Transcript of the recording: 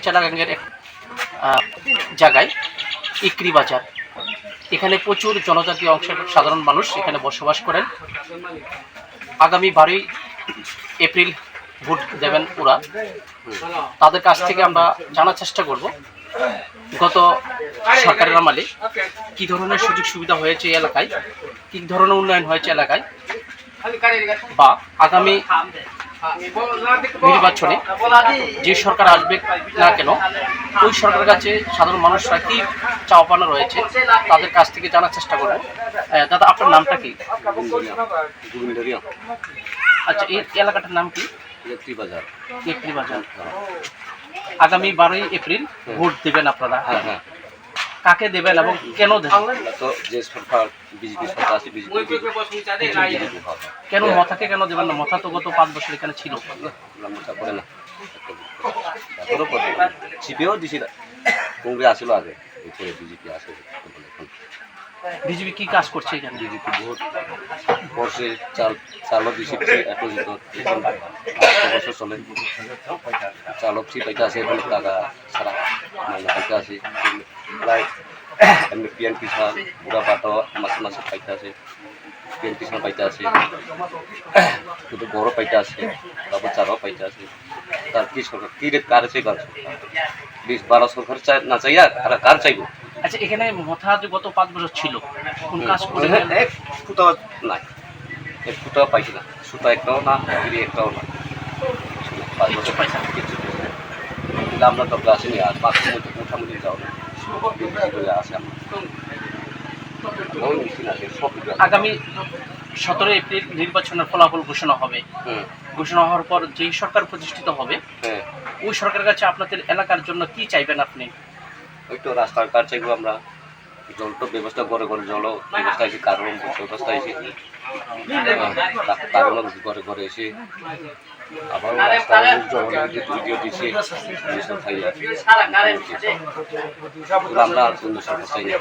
চিটাগাঙ্গের এক জায়গায় ইকরি বাজার, এখানে প্রচুর জনজাতি অংশের সাধারণ মানুষ এখানে বসবাস করেন। আগামী 12ই এপ্রিল ভোট দেবেন ওরা। তাদের কাছ থেকে আমরা জানার চেষ্টা করব গত সরকারের আমলে কী ধরনের সুযোগ সুবিধা হয়েছে এই এলাকায়, কী ধরনের উন্নয়ন হয়েছে এলাকায়, বা আগামী নির্বাচনে যে সরকার আসবে না কেন ওই সরকারের কাছে সাধারণ মানুষরা কি চাওয়া পাওনা রয়েছে তাদের কাছ থেকে জানার চেষ্টা করব। দাদা, আপনার নামটা কি? আচ্ছা, এই এলাকাটার নাম কি? ইকরি বাজার। আগামী 12ই এপ্রিল ভোট দেবেন আপনারা। হ্যাঁ। কাকে দেবেন এবং কেন দেবেন? যে সরকার বিজেপি সরকার আছে, কেন মথাকে কেন দেবেন না? মথা তো গত 5 বছর এখানে ছিল। মথা করে না, সিপিও দিছি, কংগ্রেস আসছিল আগে, বিজেপি আসে। বিজেপি কি কাজ করছে এখানে? বিজেপি ভোট করছে, চালও দিছি এত বছর চলে, চালক ফ্রি পাইতে আছে, এখন টাকা ছাড়া পাইতে আছে, প্রায় এমনি পিএন কিষান বুড়া পাটো মাসে মাসে পাইতে আছে, পিএন কিষান পাইতে আছে, শুধু বড় পাইতে আছে, তারপর চারাও পাইতে আছে। তার কি সরকার কি রে কার চাই? কার সরকার 20-12 সরকার চাই না চাইয়া আর কার চাইবো? আচ্ছা, এখানে মথা যে গত 5 বছর ছিল, কোন কাজ করে? এক ফুটাও নাই, এক ফুটাও পাইছি না, সুতা একটাও না, একটাও না, 5 বছর পাইছি কিছু। আমরা তো আসেনি, আর 5 মোটামুটি যাও না আসে। আগামী 17 এপ্রিল নির্বাচনের ফলাফল ঘোষণা হবে। ঘোষণা হওয়ার পর যেই সরকার প্রতিষ্ঠিত হবে ওই সরকারের কাছে আপনাদের এলাকার জন্য কি চাইবেন আপনি? ওই তো রাস্তার কাজ চাইবো আমরা, জল তো ব্যবস্থা করে জল ব্যবস্থা আছে, কারণ ব্যবস্থা আছে, কারণ ঘরে এসে আবার ভিডিও দিচ্ছে আমরা অন্য সরকার চাই না।